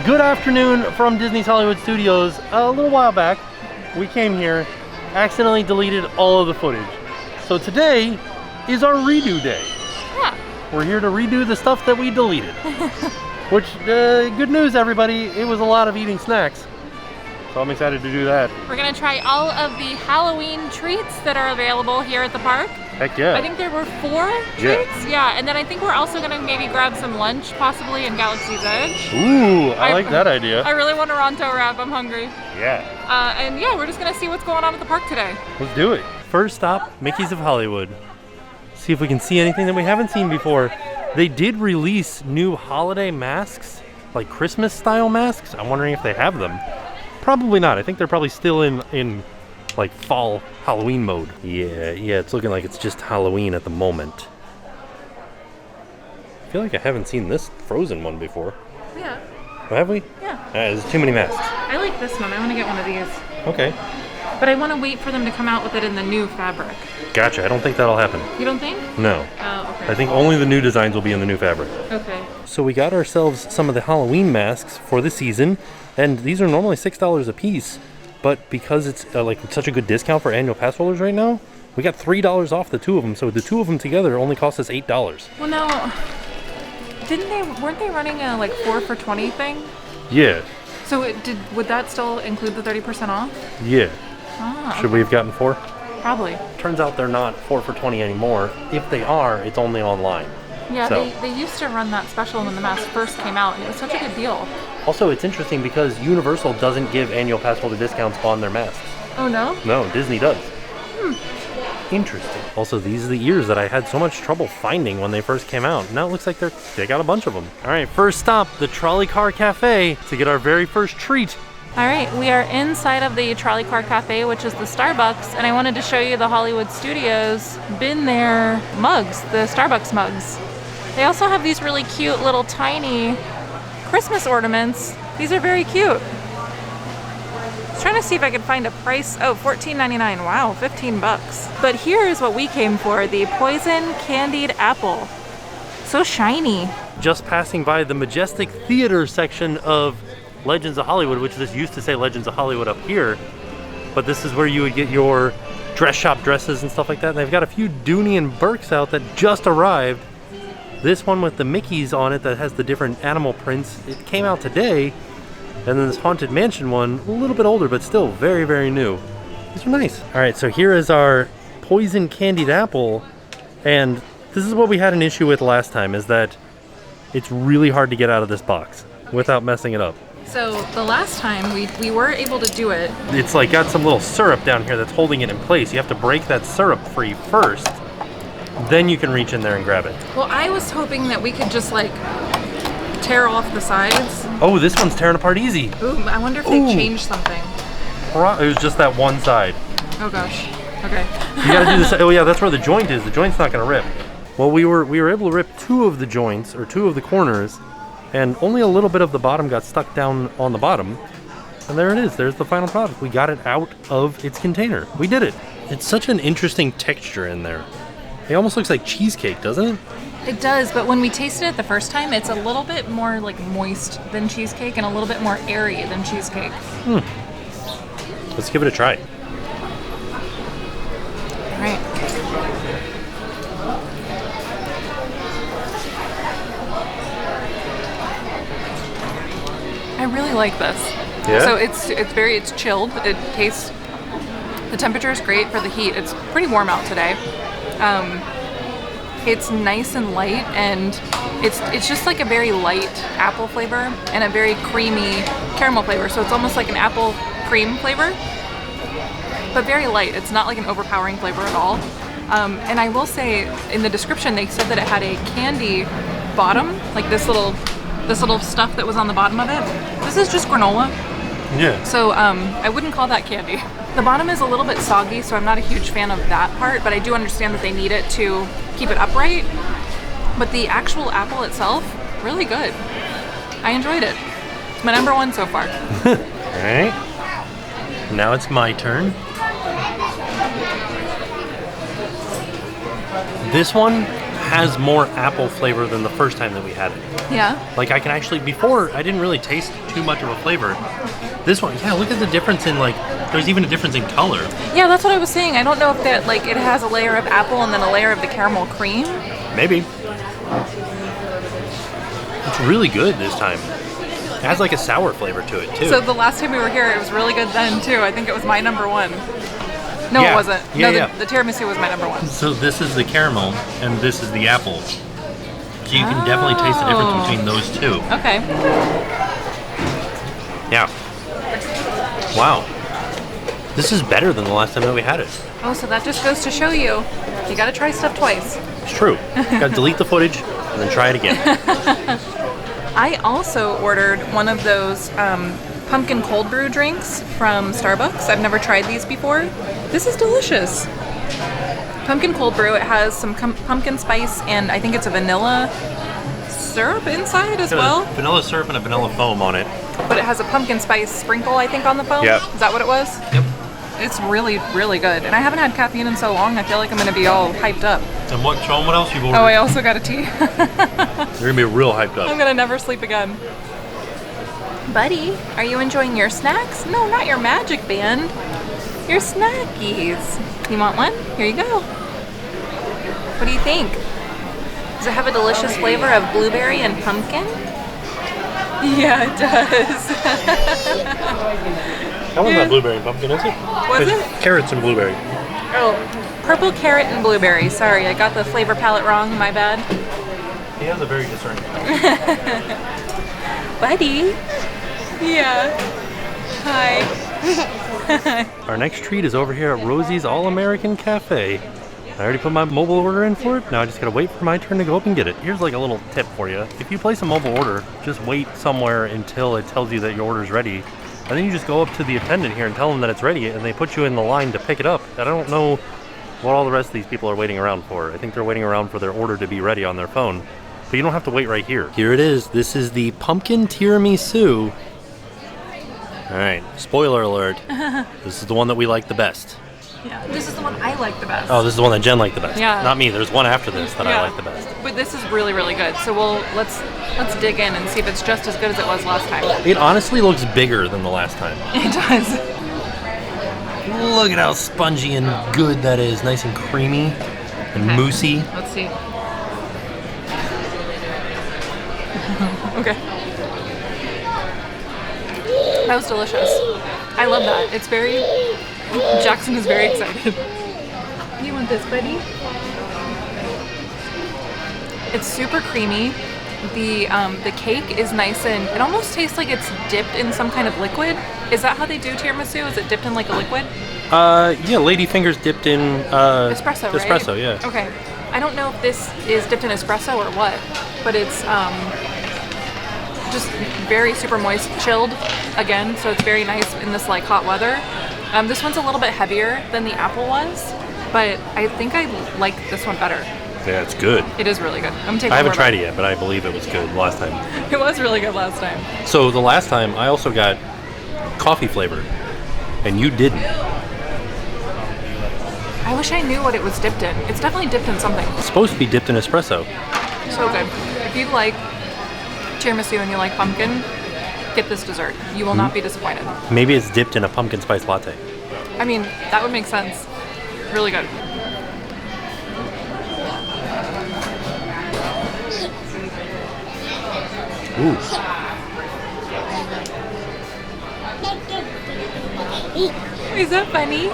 Good afternoon from Disney's Hollywood Studios. A little while back, we came here, accidentally deleted all of the footage. So today is our redo day. Yeah. We're here to redo the stuff that we deleted. Which, good news everybody, it was a lot of eating snacks. So I'm excited to do that. We're gonna try all of the Halloween treats that are available here at the park. Heck yeah. I think there were 4 treats. Yeah, and then I think we're also gonna maybe grab some lunch, possibly in Galaxy's Edge. Ooh, I like that idea. I really want a Ronto wrap, I'm hungry. Yeah. And yeah, we're just gonna see what's going on at the park today. Let's do it. First stop, Mickey's of Hollywood. See if we can see anything that we haven't seen before. They did release new holiday masks, like Christmas style masks. I'm wondering if they have them. Probably not. I think they're probably still in like fall Halloween mode. Yeah, it's looking like it's just Halloween at the moment. I feel like I haven't seen this Frozen one before. Yeah. Oh, have we? Yeah. There's too many masks. I like this one. I want to get one of these. Okay. But I want to wait for them to come out with it in the new fabric. Gotcha. I don't think that'll happen. You don't think? No. Oh, okay. I think only the new designs will be in the new fabric. Okay. So we got ourselves some of the Halloween masks for the season, and these are normally $6 a piece, but because it's like such a good discount for annual pass holders right now, we got $3 off the 2 of them. So the 2 of them together only cost us $8. Well, now, weren't they running a like 4 for 20 thing? Yeah. So would that still include the 30% off? Yeah. Ah, Should we have gotten 4? probably. Turns out they're not 4 for 20 anymore. If they are, it's only online. Yeah, So- they used to run that special when the mask first came out, and it was such a good deal. Also, it's interesting because Universal doesn't give annual pass holder discounts on their masks. Oh no? No, Disney does. Interesting. Also, these are the ears that I had so much trouble finding when they first came out. Now it looks like they got a bunch of them. All right, first stop, the Trolley Car Cafe to get our very first treat. All right, we are inside of the Trolley Car Cafe, which is the Starbucks, and I wanted to show you the Hollywood Studios Been There mugs, the Starbucks mugs. They also have these really cute little tiny Christmas ornaments. These are very cute. I was trying to see if I could find a price. Oh, $14.99. Wow, 15 bucks. But here is what we came for, the Poison Candied Apple. So shiny. Just passing by the majestic theater section of Legends of Hollywood, which this used to say Legends of Hollywood up here, but this is where you would get your dress shop dresses and stuff like that. And they've got a few Dooney and Burks out that just arrived. This one with the Mickeys on it that has the different animal prints, it came out today. And then this Haunted Mansion one, a little bit older, but still very, very new. These are nice. All right, so here is our Poison Candied Apple. And this is what we had an issue with last time, is that it's really hard to get out of this box without messing it up. So the last time we were able to do it. It's like got some little syrup down here that's holding it in place. You have to break that syrup free first, then you can reach in there and grab it. Well, I was hoping that we could just like tear off the sides. Oh, this one's tearing apart easy. Ooh, I wonder if they changed something. It was just that one side. Oh gosh. Okay. You gotta do this. Oh yeah, that's where the joint is. The joint's not gonna rip. Well, we were able to rip 2 of the joints, or 2 of the corners, and only a little bit of the bottom got stuck down on the bottom. And there it is. There's the final product. We got it out of its container. We did it. It's such an interesting texture in there. It almost looks like cheesecake, doesn't it? It does, but when we tasted it the first time, it's a little bit more like moist than cheesecake and a little bit more airy than cheesecake. Let's give it a try. All right. I really like this. Yeah? So it's chilled. It tastes, the temperature is great for the heat. It's pretty warm out today. It's nice and light, and it's just like a very light apple flavor and a very creamy caramel flavor. So it's almost like an apple cream flavor, but very light. It's not like an overpowering flavor at all. And I will say, in the description, they said that it had a candy bottom, like this little stuff that was on the bottom of it. This is just granola. Yeah. So I wouldn't call that candy. The bottom is a little bit soggy, so I'm not a huge fan of that part, but I do understand that they need it to keep it upright. But the actual apple itself, really good. I enjoyed it. It's my number 1 so far. All right. Now it's my turn. This one has more apple flavor than the first time that we had it. Yeah. Like I can actually, before I didn't really taste too much of a flavor. This one, yeah, look at the difference in like, there's even a difference in color. Yeah, that's what I was saying. I don't know if that like it has a layer of apple and then a layer of the caramel cream. Maybe. It's really good this time. It has like a sour flavor to it too. So the last time we were here, it was really good then too. I think it was my number one. No, Yeah. it wasn't. Yeah, no, yeah. The tiramisu was my number one. So this is the caramel and this is the apple. So you can definitely taste the difference between those two. Okay. Yeah. Wow. This is better than the last time that we had it. Oh, so that just goes to show you, you gotta try stuff twice. It's true. Gotta delete the footage and then try it again. I also ordered one of those pumpkin cold brew drinks from Starbucks. I've never tried these before. This is delicious. Pumpkin cold brew, it has some pumpkin spice and I think it's a vanilla syrup inside as well. Vanilla syrup and a vanilla foam on it. But it has a pumpkin spice sprinkle, I think, on the foam. Yep. Is that what it was? Yep. It's really, really good. And I haven't had caffeine in so long, I feel like I'm gonna be all hyped up. And show them what else you've ordered. Oh, I also got a tea. You're gonna be real hyped up. I'm gonna never sleep again. Buddy, are you enjoying your snacks? No, not your magic band. Your snackies. You want one? Here you go. What do you think? Does it have a delicious flavor of blueberry and pumpkin? Yeah, it does. That one's not blueberry and pumpkin, is it? Was It's it? carrots and blueberry. Oh, purple carrot and blueberry. Sorry, I got the flavor palette wrong. My bad. He has a very discerning palate. Buddy. Yeah. Hi. Our next treat is over here at Rosie's All-American Cafe. I already put my mobile order in for it. Now I just gotta wait for my turn to go up and get it. Here's like a little tip for you. If you place a mobile order, just wait somewhere until it tells you that your order's ready. And then you just go up to the attendant here and tell them that it's ready, and they put you in the line to pick it up. I don't know what all the rest of these people are waiting around for. I think they're waiting around for their order to be ready on their phone. But you don't have to wait right here. Here it is. This is the pumpkin tiramisu. All right, spoiler alert. This is the one that we like the best. Yeah, this is the one I like the best. Oh, this is the one that Jen liked the best. Yeah. Not me. There's one after this that I Yeah. like the best. But this is really, really good. So let's dig in and see if it's just as good as it was last time. It honestly looks bigger than the last time. It does. Look at how spongy and good that is. Nice and creamy and Okay. moussey. Let's see. Okay. That was delicious. I love that. It's very... Jackson is very excited. You want this, buddy? It's super creamy. The cake is nice and it almost tastes like it's dipped in some kind of liquid. Is that how they do tiramisu? Is it dipped in like a liquid? Yeah, ladyfingers dipped in Espresso, right? espresso, yeah. Okay. I don't know if this is dipped in espresso or what, but it's just very super moist, chilled again, so it's very nice in this like hot weather. This one's a little bit heavier than the apple was, but I think I like this one better. Yeah, it's good. It is really good. I'm taking. I haven't tried it yet, but I believe it was good last time. It was really good last time. So the last time I also got coffee flavor, and you didn't. I wish I knew what it was dipped in. It's definitely dipped in something. It's supposed to be dipped in espresso. So good. If you like tiramisu and you like pumpkin, get this dessert. You will not be disappointed. Maybe it's dipped in a pumpkin spice latte. I mean, that would make sense. Really good. Ooh. Is that funny?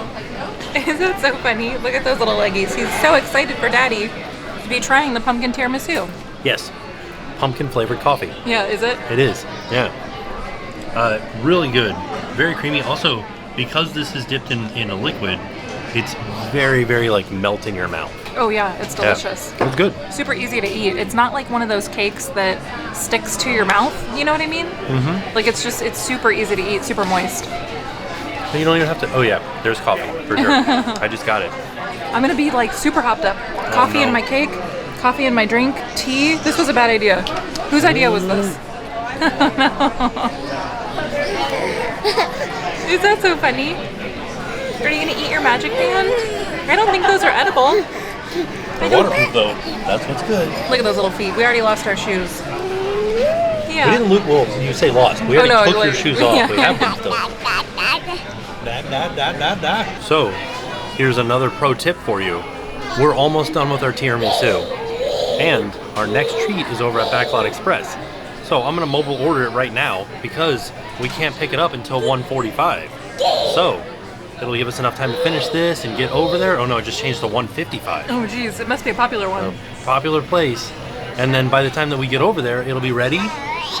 Is that so funny? Look at those little leggies. He's so excited for Daddy to be trying the pumpkin tiramisu. Yes. Pumpkin flavored coffee. Yeah, is it? It is, yeah. Really good. Very creamy. Also, because this is dipped in a liquid, it's very, very like melt in your mouth. Oh yeah, it's delicious. Yeah. It's good. Super easy to eat. It's not like one of those cakes that sticks to your mouth. You know what I mean? Mm-hmm. Like it's super easy to eat, super moist. You don't even have to. Oh yeah, there's coffee for sure. I just got it. I'm gonna be like super hopped up. Coffee in my cake, coffee in my drink, tea. This was a bad idea. Whose idea was this? Is that so funny? Are you gonna eat your magic band? I don't think those are edible. They're waterproof though. That's what's good. Look at those little feet. We already lost our shoes. Yeah. We didn't lose. Well, you say lost. We already took your shoes off. Yeah. We have them still. So, here's another pro tip for you. We're almost done with our tiramisu. And our next treat is over at Backlot Express. So I'm gonna mobile order it right now because we can't pick it up until 1:45. So it'll give us enough time to finish this and get over there. Oh no, it just changed to 1:55. Oh geez, it must be a popular one. Popular place. And then by the time that we get over there, it'll be ready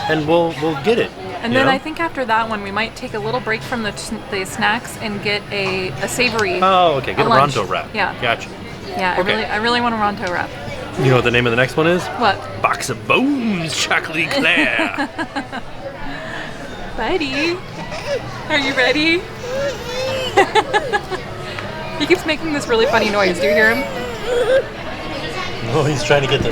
and we'll get it. And then I think after that one, we might take a little break from the snacks and get a savory. Oh, okay. Get a lunch. Ronto wrap. Yeah. Gotcha. Yeah, Okay. I really want a Ronto wrap. You know what the name of the next one is? What? Box of Bones Chocolate Eclair. Buddy, are you ready? He keeps making this really funny noise. Do you hear him? Oh, he's trying to get the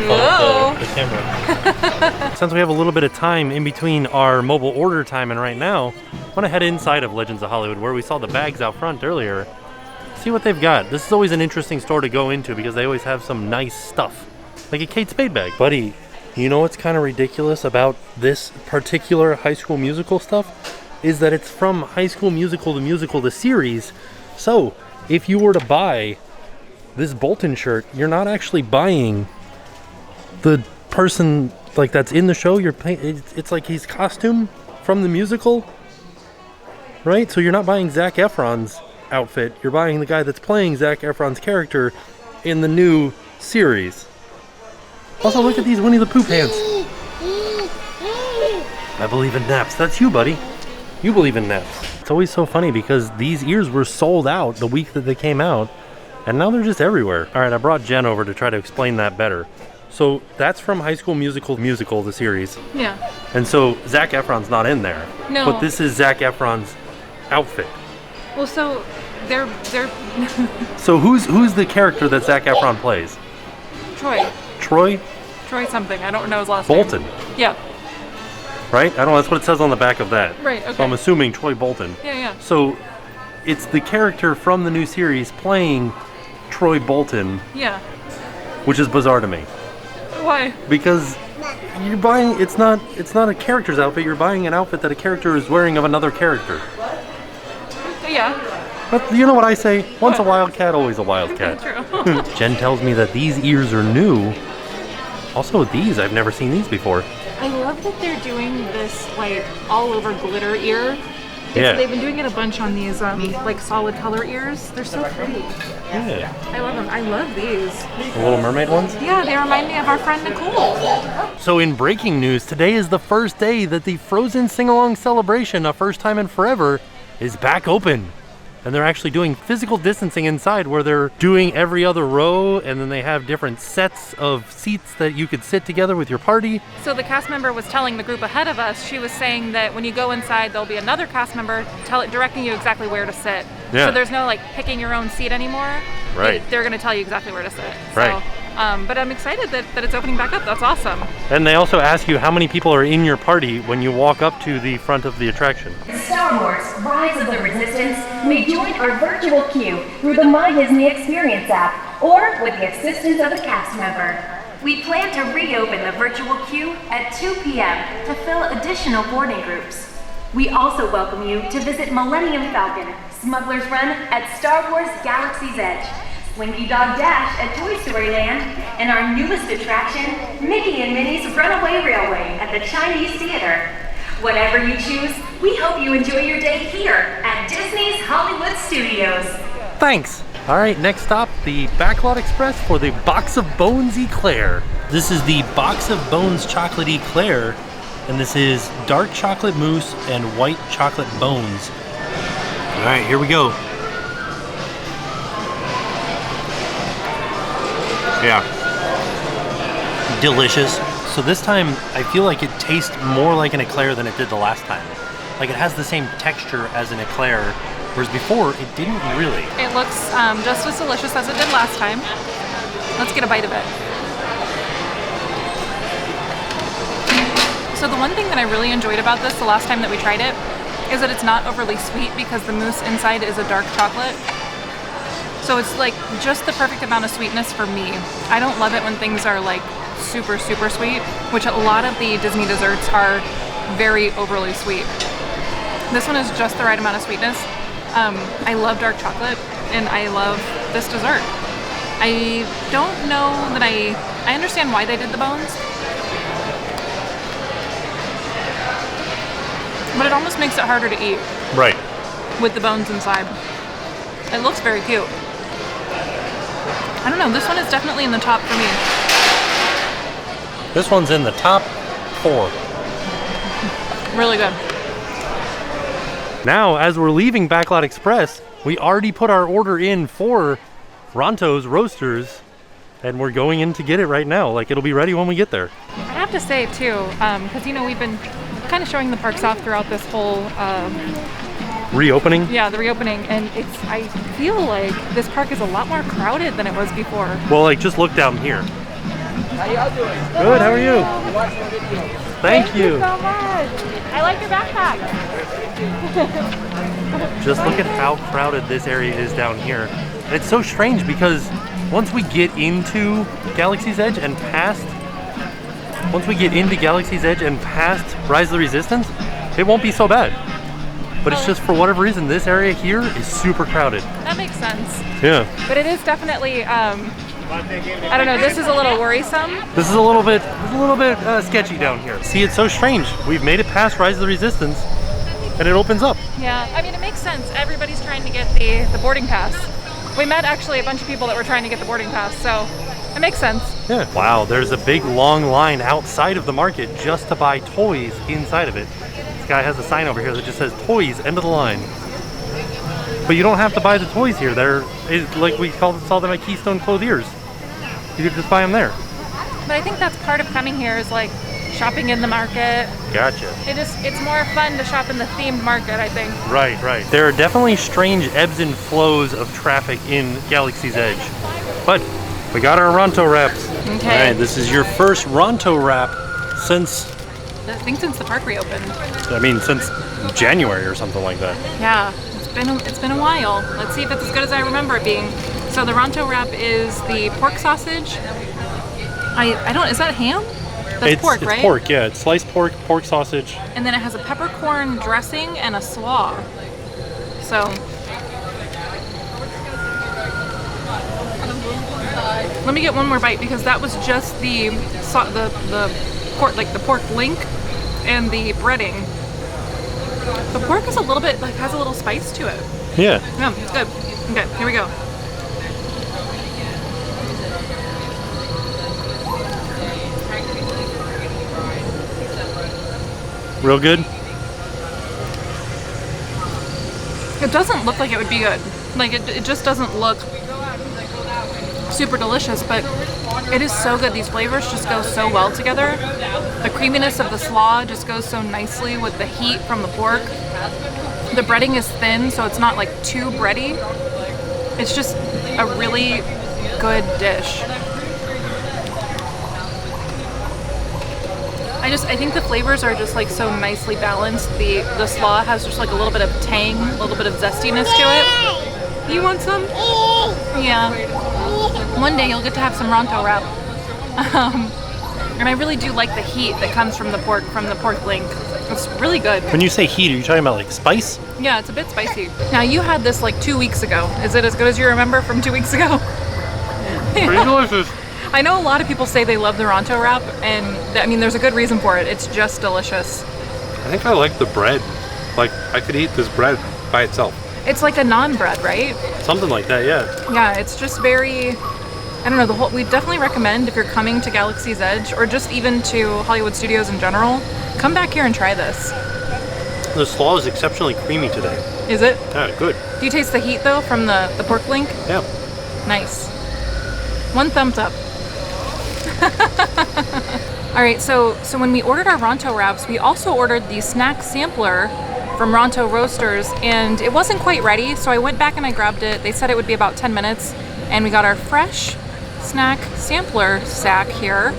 camera. Since we have a little bit of time in between our mobile order time and right now, I want to head inside of Legends of Hollywood where we saw the bags out front earlier. See what they've got. This is always an interesting store to go into because they always have some nice stuff. Like a Kate Spade bag. Buddy, you know what's kind of ridiculous about this particular High School Musical stuff? Is that it's from High School Musical, the series. So, if you were to buy this Bolton shirt, you're not actually buying the person like that's in the show. You're paying. It's like his costume from the musical, right? So you're not buying Zac Efron's outfit. You're buying the guy that's playing Zac Efron's character in the new series. Also, look at these Winnie the Pooh pants. I believe in naps. That's you, buddy. You believe in naps. It's always so funny because these ears were sold out the week that they came out. And now they're just everywhere. All right, I brought Jen over to try to explain that better. So that's from High School Musical, the series. Yeah. And so Zac Efron's not in there. No. But this is Zac Efron's outfit. Well, so they're So who's the character that Zac Efron plays? Troy. Troy? Troy something. I don't know his last Bolton. name. Yeah. Right? I don't know. That's what it says on the back of that. Right. Okay. So I'm assuming Troy Bolton. Yeah. So it's the character from the new series playing Troy Bolton. Yeah. Which is bizarre to me. Why? Because you're buying, it's not a character's outfit, you're buying an outfit that a character is wearing of another character. Yeah. But you know what I say? Once a wildcat, always a wildcat. True. Jen tells me that these ears are new. Also these, I've never seen these before. I love that they're doing this like all over glitter ear. Yeah. They've been doing it a bunch on these like solid color ears. They're so pretty. Yeah. I love them. I love these. The Little Mermaid ones? Yeah, they remind me of our friend Nicole. So in breaking news, today is the first day that the Frozen Sing-Along Celebration, a first time in forever, is back open. And they're actually doing physical distancing inside where they're doing every other row and then they have different sets of seats that you could sit together with your party. So the cast member was telling the group ahead of us, she was saying that when you go inside, there'll be another cast member directing you exactly where to sit. Yeah. So there's no like picking your own seat anymore. Right. They're gonna tell you exactly where to sit. Right. So, but I'm excited that it's opening back up. That's awesome. And they also ask you how many people are in your party when you walk up to the front of the attraction. Star Wars Rise of the Resistance may join our virtual queue through the My Disney Experience app or with the assistance of a cast member. We plan to reopen the virtual queue at 2 p.m. to fill additional boarding groups. We also welcome you to visit Millennium Falcon, Smuggler's Run at Star Wars Galaxy's Edge, Slinky Dog Dash at Toy Story Land, and our newest attraction, Mickey and Minnie's Runaway Railway at the Chinese Theater. Whatever you choose, we hope you enjoy your day here at Disney's Hollywood Studios. Thanks. All right, next stop, the Backlot Express for the Box of Bones Eclair. This is the Box of Bones Chocolate Eclair, and this is dark chocolate mousse and white chocolate bones. All right, here we go. Yeah. Delicious. So this time, I feel like it tastes more like an eclair than it did the last time. Like it has the same texture as an eclair, whereas before, it didn't really. It looks just as delicious as it did last time. Let's get a bite of it. So the one thing that I really enjoyed about this the last time that we tried it is that it's not overly sweet because the mousse inside is a dark chocolate. So it's like just the perfect amount of sweetness for me. I don't love it when things are like super, super sweet, which a lot of the Disney desserts are very overly sweet. This one is just the right amount of sweetness. I love dark chocolate and I love this dessert. I don't know that I understand why they did the bones, but it almost makes it harder to eat. Right. With the bones inside. It looks very cute. I don't know, this one is definitely in the top for me. This one's in the top 4. Really good. Now, as we're leaving Backlot Express, we already put our order in for Ronto's Roasters, and we're going in to get it right now. Like, it'll be ready when we get there. I have to say too, because you know we've been kind of showing the parks off throughout this whole Reopening? yeah, the reopening, and I feel like this park is a lot more crowded than it was before. Well, like, just look down here. How y'all doing? Good, how are you? Watching the video. Thank you. So much. I like your backpack. Just look at how crowded this area is down here. And it's so strange because once we get into Galaxy's Edge and past Rise of the Resistance, it won't be so bad. But it's just for whatever reason, this area here is super crowded. That makes sense. Yeah. But it is definitely, I don't know, this is a little worrisome. This is a little bit sketchy down here. See, it's so strange. We've made it past Rise of the Resistance, and it opens up. Yeah, I mean, it makes sense. Everybody's trying to get the boarding pass. We met actually a bunch of people that were trying to get the boarding pass, so it makes sense. Yeah. Wow, there's a big long line outside of the market just to buy toys inside of it. This guy has a sign over here that just says toys, end of the line. But you don't have to buy the toys here. They're like we saw them at Keystone Clothiers. You could just buy them there. But I think that's part of coming here is like shopping in the market. Gotcha. It's more fun to shop in the themed market, I think. Right, right. There are definitely strange ebbs and flows of traffic in Galaxy's Edge. But we got our Ronto wraps. Okay. All right, this is your first Ronto wrap since, I think since the park reopened. I mean, since January or something like that. Yeah, it's been a while. Let's see if it's as good as I remember it being. So the Ronto wrap is the pork sausage. I don't, is that ham? That's pork, right? It's pork, yeah. It's sliced pork, pork sausage. And then it has a peppercorn dressing and a slaw. So. Let me get one more bite because that was just the pork, like the pork link and the breading. The pork is a little bit, like, has a little spice to it. Yeah. Yeah, it's good. Okay, here we go. Real good? It doesn't look like it would be good. Like, it just doesn't look super delicious, but it is so good. These flavors just go so well together. The creaminess of the slaw just goes so nicely with the heat from the pork. The breading is thin, so it's not like too bready. It's just a really good dish. I think the flavors are just like so nicely balanced. The slaw has just like a little bit of tang, a little bit of zestiness to it. You want some? Yeah. One day you'll get to have some Ronto wrap. And I really do like the heat that comes from the pork link. It's really good. When you say heat, are you talking about like spice? Yeah, it's a bit spicy. Now you had this like 2 weeks ago. Is it as good as you remember from 2 weeks ago? Pretty delicious. I know a lot of people say they love the Ronto wrap, and I mean, there's a good reason for it. It's just delicious. I think I like the bread. Like, I could eat this bread by itself. It's like a naan bread, right? Something like that, yeah. Yeah, it's just very, I don't know, we definitely recommend if you're coming to Galaxy's Edge, or just even to Hollywood Studios in general, come back here and try this. The slaw is exceptionally creamy today. Is it? Yeah, good. Do you taste the heat though from the pork link? Yeah. Nice. One thumbs up. All right, so when we ordered our Ronto wraps, we also ordered the snack sampler from Ronto Roasters, and it wasn't quite ready, so I went back and I grabbed it. They said it would be about 10 minutes, and we got our fresh snack sampler sack here.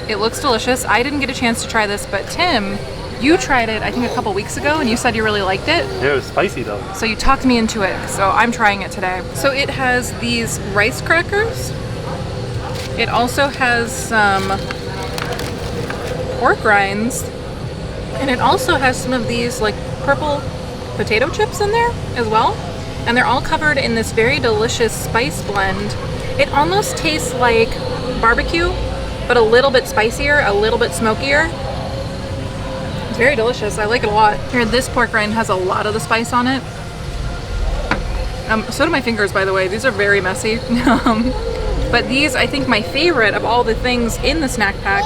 It looks delicious. I didn't get a chance to try this, but Tim You tried it, I think, a couple weeks ago, and you said you really liked it. Yeah, it was spicy though. So you talked me into it, so I'm trying it today. So it has these rice crackers. It also has some pork rinds. And it also has some of these like purple potato chips in there as well. And they're all covered in this very delicious spice blend. It almost tastes like barbecue, but a little bit spicier, a little bit smokier. It's very delicious. I like it a lot. Here, this pork rind has a lot of the spice on it. So do my fingers, by the way. These are very messy. But these, I think my favorite of all the things in the snack pack,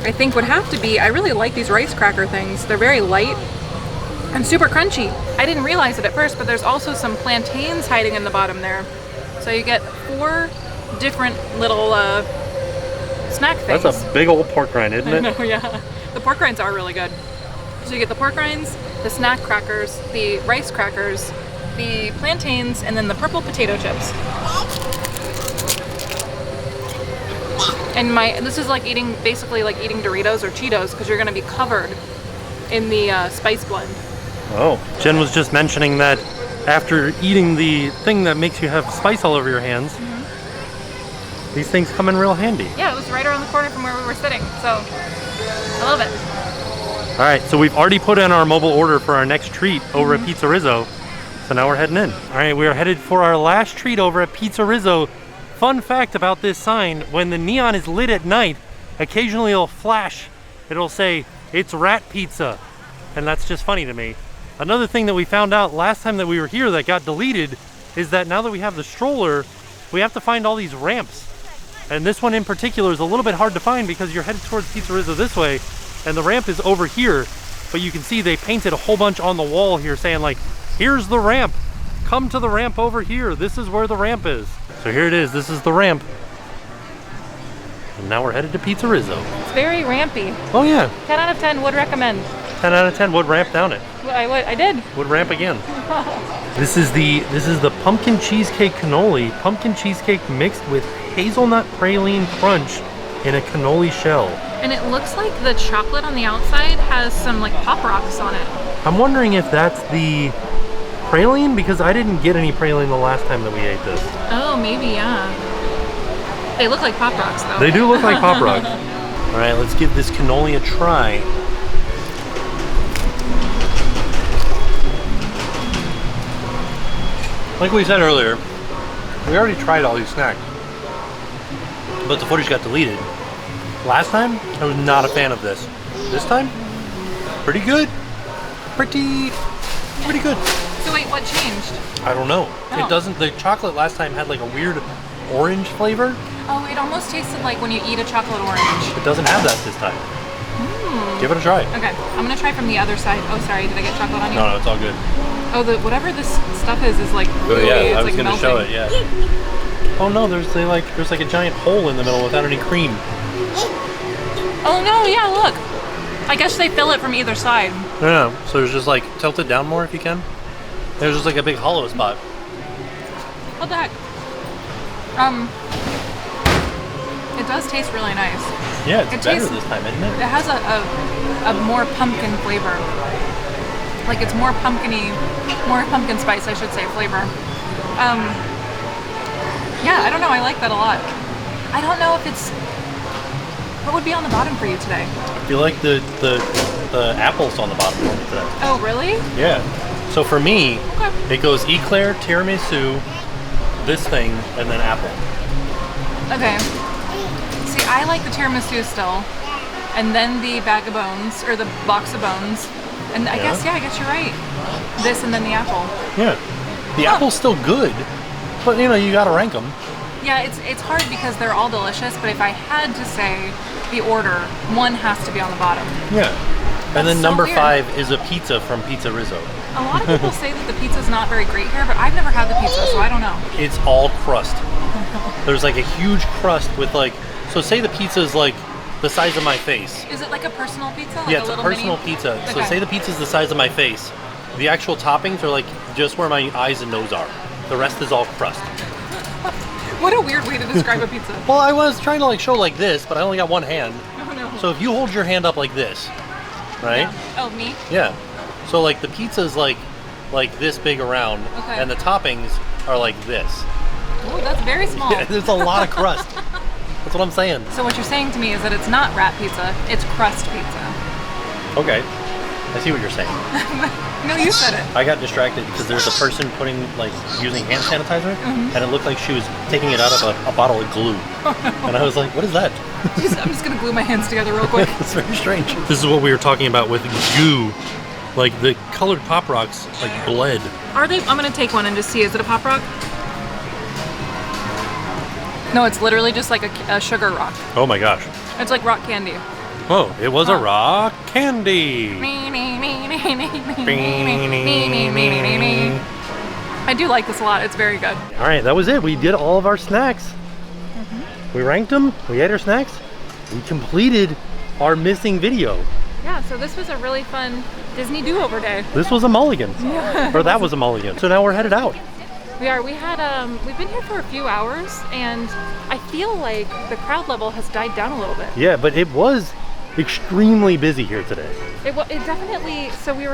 I think would have to be, I really like these rice cracker things. They're very light and super crunchy. I didn't realize it at first, but there's also some plantains hiding in the bottom there. So you get 4 different little snack things. That's a big old pork rind, isn't it? I know, yeah. The pork rinds are really good. So you get the pork rinds, the snack crackers, the rice crackers, the plantains, and then the purple potato chips. And this is like eating, basically like eating Doritos or Cheetos, because you're gonna be covered in the spice blend. Oh, Jen was just mentioning that after eating the thing that makes you have spice all over your hands, these things come in real handy. Yeah, it was right around the corner from where we were sitting, so I love it. All right, so we've already put in our mobile order for our next treat over at Pizza Rizzo. So now we're heading in. All right, we are headed for our last treat over at Pizza Rizzo. Fun fact about this sign, when the neon is lit at night, occasionally it'll flash. It'll say, "It's rat pizza." And that's just funny to me. Another thing that we found out last time that we were here that got deleted is that now that we have the stroller, we have to find all these ramps. And this one in particular is a little bit hard to find because you're headed towards Pizza Rizzo this way, and the ramp is over here. But you can see they painted a whole bunch on the wall here saying like, here's the ramp. Come to the ramp over here. This is where the ramp is. So here it is. This is the ramp. And now we're headed to Pizza Rizzo. It's very rampy. Oh yeah. 10 out of 10 would recommend. 10 out of 10 would ramp down it. I did. Would ramp again. This is the pumpkin cheesecake cannoli. Pumpkin cheesecake mixed with hazelnut praline crunch in a cannoli shell. And it looks like the chocolate on the outside has some like Pop Rocks on it. I'm wondering if that's the praline, because I didn't get any praline the last time that we ate this. Oh, maybe, yeah. They look like Pop Rocks though. They do look like Pop Rocks. All right, let's give this cannoli a try. Like we said earlier, we already tried all these snacks, but the footage got deleted. Last time, I was not a fan of this. This time, pretty good. Pretty good. So wait, what changed? I don't know. Oh. It doesn't, the chocolate last time had like a weird orange flavor. Oh, it almost tasted like when you eat a chocolate orange. It doesn't have that this time. Give it a try. Okay, I'm gonna try from the other side. Oh, sorry, did I get chocolate on you? No, it's all good. Oh, whatever this stuff is like really, Yeah, it's I was like gonna melting. show it, yeah. Oh no, there's like a giant hole in the middle without any cream. Oh no, yeah, look. I guess they fill it from either side. No, so there's just like, tilt it down more if you can. There's just like a big hollow spot. What the heck? It does taste really nice. Yeah, it's It better tastes- this time, isn't it? It has a more pumpkin flavor. Like it's more pumpkiny, more pumpkin spice, I should say, flavor. Yeah, I don't know, I like that a lot. I don't know if it's, what would be on the bottom for you today? I feel like the apple's on the bottom for me today. Oh, really? Yeah. So for me, Okay. it goes eclair, tiramisu, this thing, and then apple. Okay. See, I like the tiramisu still, and then the bag of bones, or the box of bones, and I guess you're right. This and then the apple. Yeah. The apple's still good, but you know, you gotta rank them. Yeah, it's hard because they're all delicious, but if I had to say the order, one has to be on the bottom. Yeah. And then so number weird. 5 is a pizza from Pizza Rizzo. A lot of people say that the pizza's not very great here, but I've never had the pizza, so I don't know. It's all crust. There's like a huge crust with like, so say the pizza is like the size of my face. Is it like a personal pizza? Like Yeah, it's a little personal mini? pizza. So Okay. say the pizza's the size of my face. The actual toppings are like just where my eyes and nose are. The rest is all crust. What a weird way to describe a pizza. Well, I was trying to like show like this, but I only got one hand. Oh no. So if you hold your hand up like this, right? Yeah. Oh, me? Yeah. So like the pizza's like this big around, Okay. and the toppings are like this. Oh, that's very small. Yeah, there's a lot of crust. That's what I'm saying. So what you're saying to me is that it's not wrap pizza, it's crust pizza. Okay. I see what you're saying. No, you said it. I got distracted because there's a person using hand sanitizer, and it looked like she was taking it out of a bottle of glue. And I was like, what is that? I'm just gonna glue my hands together real quick. It's very strange. This is what we were talking about with goo. Like the colored Pop Rocks, like bled. Are they? I'm gonna take one and just see. Is it a Pop Rock? No, it's literally just like a sugar rock. Oh my gosh. It's like rock candy. Oh, it was a rock candy. I do like this a lot. It's very good. All right, that was it. We did all of our snacks. We ranked them. We ate our snacks. We completed our missing video. Yeah, so this was a really fun Disney do-over day. This was a mulligan. Or that was a mulligan. So now we're headed out. We are. We've been here for a few hours, and I feel like the crowd level has died down a little bit. Yeah, but it was extremely busy here today. It definitely, so we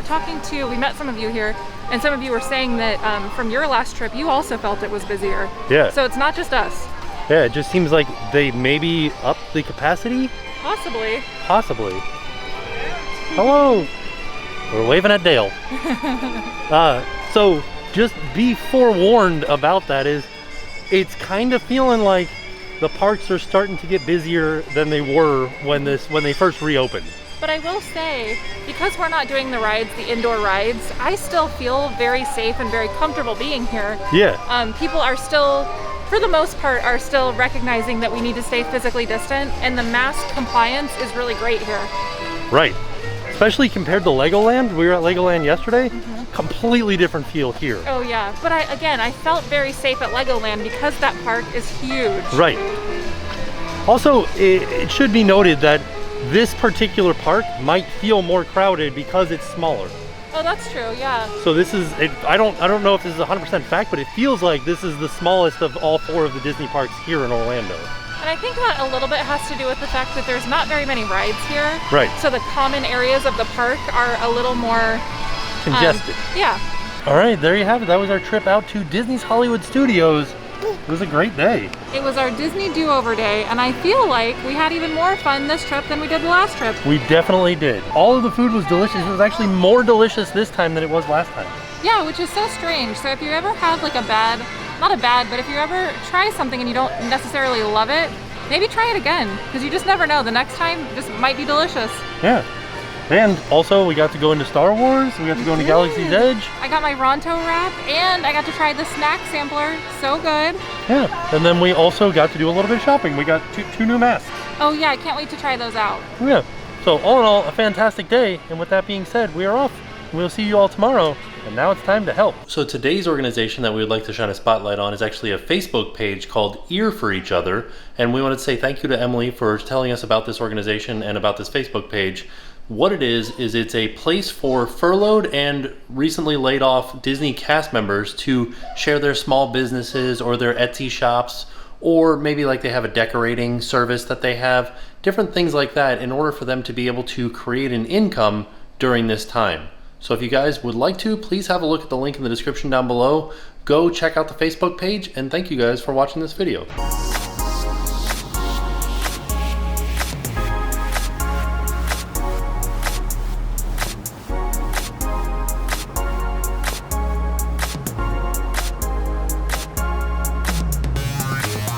met some of you here, and some of you were saying that from your last trip, you also felt it was busier. Yeah. So it's not just us. Yeah, it just seems like they maybe upped the capacity. Possibly. Possibly. Hello. We're waving at Dale. So just be forewarned about that. It's kind of feeling like the parks are starting to get busier than they were when they first reopened. But I will say, because we're not doing the rides, the indoor rides, I still feel very safe and very comfortable being here. Yeah. People are still, for the most part, are still recognizing that we need to stay physically distant, and the mask compliance is really great here. Right. Especially compared to Legoland. We were at Legoland yesterday. Completely different feel here. Oh yeah, but I felt very safe at Legoland because that park is huge. Right. Also, it should be noted that this particular park might feel more crowded because it's smaller. Oh, that's true, yeah. So this is, I don't know if this is 100% fact, but it feels like this is the smallest of all 4 of the Disney parks here in Orlando. And I think that a little bit has to do with the fact that there's not very many rides here. Right. So the common areas of the park are a little more congested. Yeah. All right, there you have it. That was our trip out to Disney's Hollywood Studios. It was a great day. It was our Disney do-over day, and I feel like we had even more fun this trip than we did the last trip. We definitely did. All of the food was delicious. It was actually more delicious this time than it was last time. Yeah, which is so strange. So if you ever have like but if you ever try something and you don't necessarily love it, maybe try it again, because you just never know. The next time just might be delicious. Yeah. And also, we got to go into Star Wars. We got to go into Galaxy's Edge. I got my Ronto wrap, and I got to try the snack sampler. So good. Yeah. And then we also got to do a little bit of shopping. We got two new masks. Oh yeah, I can't wait to try those out. Yeah. So all in all, a fantastic day. And with that being said, we are off. We'll see you all tomorrow. And now it's time to help. So today's organization that we would like to shine a spotlight on is actually a Facebook page called Ear for Each Other. And we wanted to say thank you to Emily for telling us about this organization and about this Facebook page. What it is it's a place for furloughed and recently laid off Disney cast members to share their small businesses or their Etsy shops, or maybe like they have a decorating service that they have, different things like that, in order for them to be able to create an income during this time. So if you guys would like to, please have a look at the link in the description down below. Go check out the Facebook page, and thank you guys for watching this video.